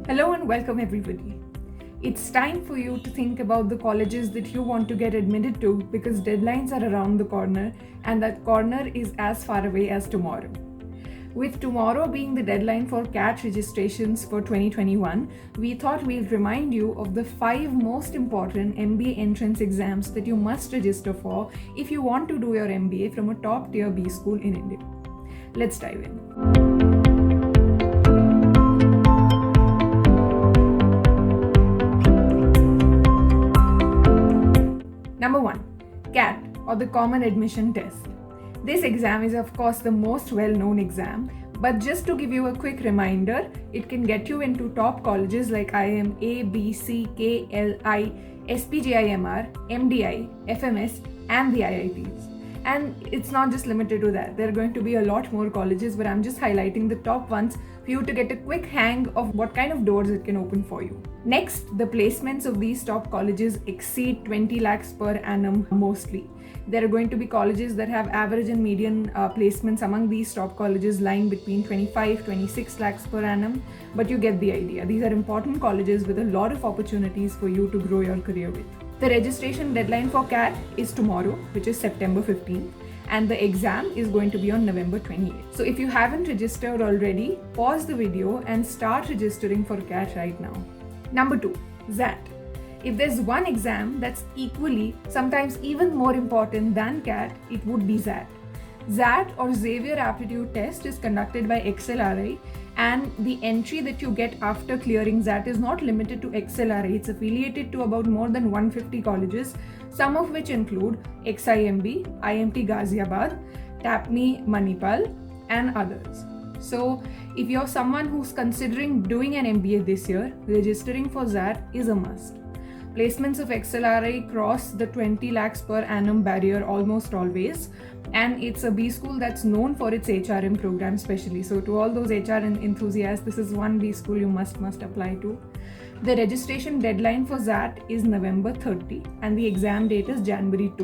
Hello and welcome everybody. It's time for you to think about the colleges that you want to get admitted to because deadlines are around the corner and that corner is as far away as tomorrow. With tomorrow being the deadline for CAT registrations for 2021, we thought we'll remind you of the 5 most important MBA entrance exams that you must register for if you want to do your MBA from a top tier B school in India. Let's dive in. Number 1. CAT or the Common Admission Test. This exam is of course the most well-known exam, but just to give you a quick reminder, it can get you into top colleges like IIM, A, B, C, K, L, I, SPJIMR, MDI, FMS and the IITs. And it's not just limited to that. There are going to be a lot more colleges, but I'm just highlighting the top ones for you to get a quick hang of what kind of doors it can open for you. Next, the placements of these top colleges exceed 20 lakhs per annum mostly. There are going to be colleges that have average and median placements among these top colleges lying between 25-26 lakhs per annum, but you get the idea. These are important colleges with a lot of opportunities for you to grow your career with. The registration deadline for CAT is tomorrow, which is September 15th, and the exam is going to be on November 28th. So if you haven't registered already, pause the video and start registering for CAT right now. Number 2, XAT. If there's one exam that's equally, sometimes even more important than CAT, it would be XAT. XAT or Xavier Aptitude Test is conducted by XLRI, and the entry that you get after clearing XAT is not limited to XLRI. It's affiliated to about more than 150 colleges, some of which include XIMB, IMT Ghaziabad, TAPMI Manipal, and others. So if you're someone who's considering doing an MBA this year, registering for XAT is a must. Placements of XLRI cross the 20 lakhs per annum barrier almost always, and it's a B school that's known for its HRM program especially. So to all those HR enthusiasts, this is one B school you must apply to. The registration deadline for XAT is November 30 and the exam date is January 2.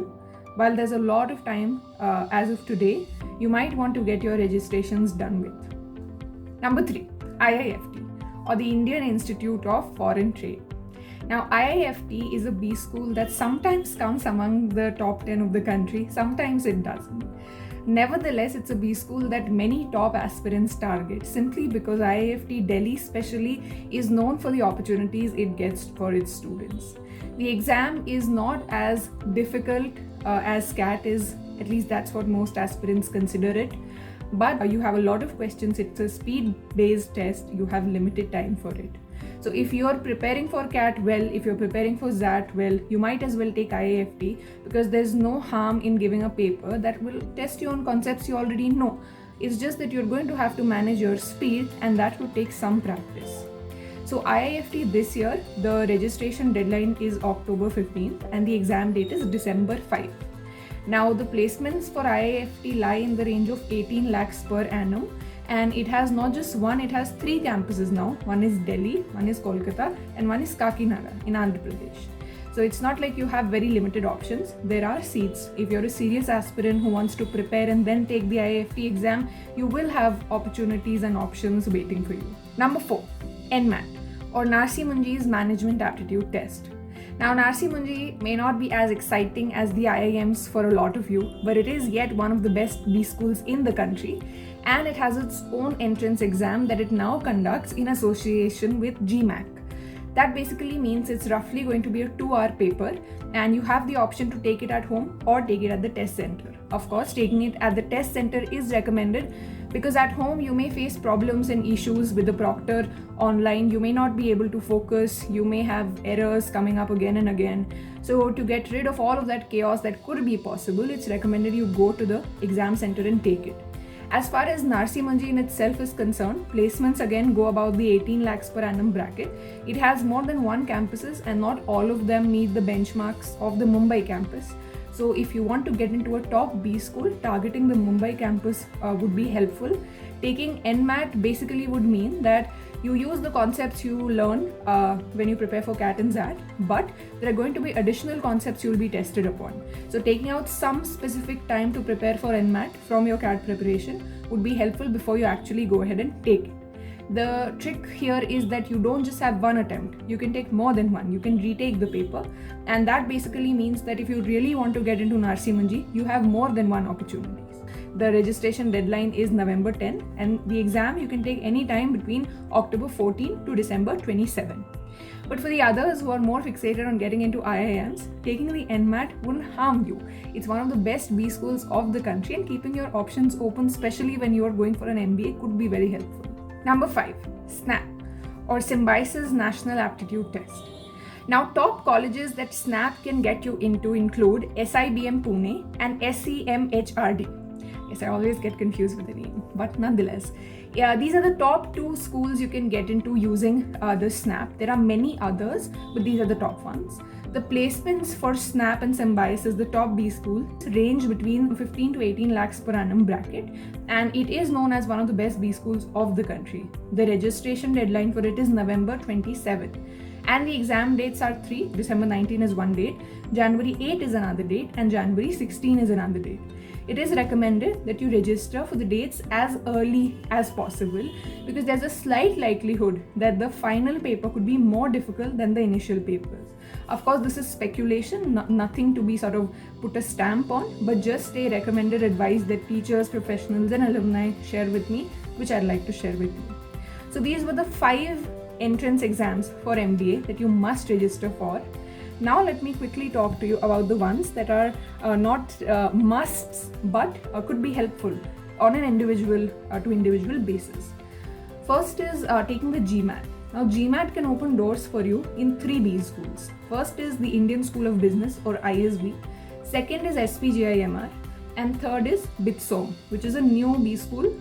While there's a lot of time as of today, you might want to get your registrations done with. Number 3, IIFT or the Indian Institute of Foreign Trade. Now, IIFT is a B school that sometimes counts among the top 10 of the country, sometimes it doesn't. Nevertheless, it's a B school that many top aspirants target simply because IIFT Delhi especially is known for the opportunities it gets for its students. The exam is not as difficult as CAT is, at least that's what most aspirants consider it. But you have a lot of questions. It's a speed-based test. You have limited time for it. So if you're preparing for CAT well, if you're preparing for XAT well, you might as well take IIFT because there's no harm in giving a paper that will test you on concepts you already know. It's just that you're going to have to manage your speed and that would take some practice. So IIFT this year, the registration deadline is October 15th and the exam date is December 5th. Now the placements for IIFT lie in the range of 18 lakhs per annum, and it has not just one, it has 3 campuses now. One is Delhi, one is Kolkata, and one is Kakinada in Andhra Pradesh. So it's not like you have very limited options. There are seats. If you're a serious aspirant who wants to prepare and then take the IIFT exam, you will have opportunities and options waiting for you. Number 4, NMAT or Narsi Munji's Management Aptitude Test. Now, Narsi Munji may not be as exciting as the IIMs for a lot of you, but it is yet one of the best B schools in the country, and it has its own entrance exam that it now conducts in association with GMAC. That basically means it's roughly going to be a 2-hour paper, and you have the option to take it at home or take it at the test center. Of course, taking it at the test center is recommended because at home you may face problems and issues with the proctor online. You may not be able to focus, you may have errors coming up again and again. So to get rid of all of that chaos that could be possible, it's recommended you go to the exam center and take it. As far as Narsi Munji in itself is concerned, placements again go about the 18 lakhs per annum bracket. It has more than 1 campuses and not all of them meet the benchmarks of the Mumbai campus. So if you want to get into a top B school, targeting the Mumbai campus would be helpful. Taking NMAT basically would mean that you use the concepts you learn when you prepare for CAT and XAT, but there are going to be additional concepts you will be tested upon. So taking out some specific time to prepare for NMAT from your CAT preparation would be helpful before you actually go ahead and take it. The trick here is that you don't just have one attempt. You can take more than one. You can retake the paper, and that basically means that if you really want to get into Narsi Munji, you have more than one opportunity. The registration deadline is November 10, and the exam you can take any time between October 14 to December 27. But for the others who are more fixated on getting into IIMs, taking the NMAT wouldn't harm you. It's one of the best B schools of the country, and keeping your options open, especially when you are going for an MBA, could be very helpful. Number 5, SNAP, or Symbiosis National Aptitude Test. Now, top colleges that SNAP can get you into include SIBM Pune and SEMHRD. Yes, I always get confused with the name, but nonetheless, these are the top 2 schools you can get into using the SNAP. There are many others, but these are the top ones. The placements for SNAP and Symbiosis, the top B schools, range between 15 to 18 lakhs per annum bracket, and it is known as one of the best B schools of the country. The registration deadline for it is November 27. And the exam dates are 3. December 19 is one date, January 8 is another date, and January 16 is another date. It is recommended that you register for the dates as early as possible, because there's a slight likelihood that the final paper could be more difficult than the initial papers. Of course, this is speculation, nothing to be sort of put a stamp on, but just a recommended advice that teachers, professionals, and alumni share with me, which I'd like to share with you. So these were the 5 entrance exams for MBA that you must register for. Now let me quickly talk to you about the ones that are not musts, but could be helpful on an individual to individual basis. First is taking the GMAT. Now GMAT can open doors for you in 3 B schools. First is the Indian School of Business, or ISB. Second is SPGIMR. And third is BITSOM, which is a new B school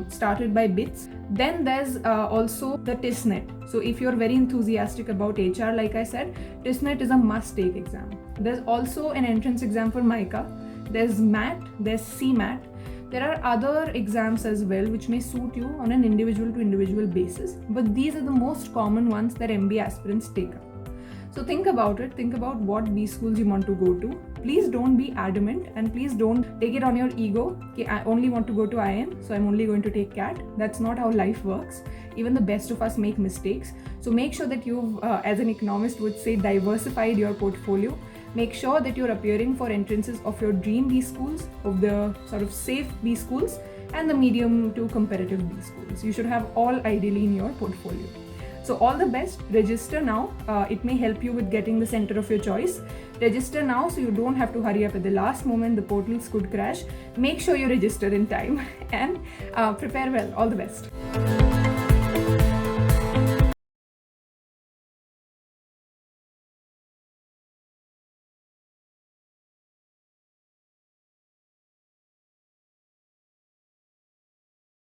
started by BITS. Then there's also the TISNET. So if you're very enthusiastic about HR, like I said, TISNET is a must-take exam. There's also an entrance exam for MICA. There's MAT, there's CMAT. There are other exams as well which may suit you on an individual to individual basis, but these are the most common ones that MBA aspirants take up. So think about it, think about what B schools you want to go to. Please don't be adamant, and please don't take it on your ego. Okay, I only want to go to IIM, so I'm only going to take CAT. That's not how life works. Even the best of us make mistakes. So make sure that you've, as an economist would say, diversified your portfolio. Make sure that you're appearing for entrances of your dream B schools, of the sort of safe B schools, and the medium to competitive B schools. You should have all ideally in your portfolio. So all the best. Register now. It may help you with getting the center of your choice. Register now so you don't have to hurry up at the last moment. The portals could crash. Make sure you register in time and prepare well. All the best.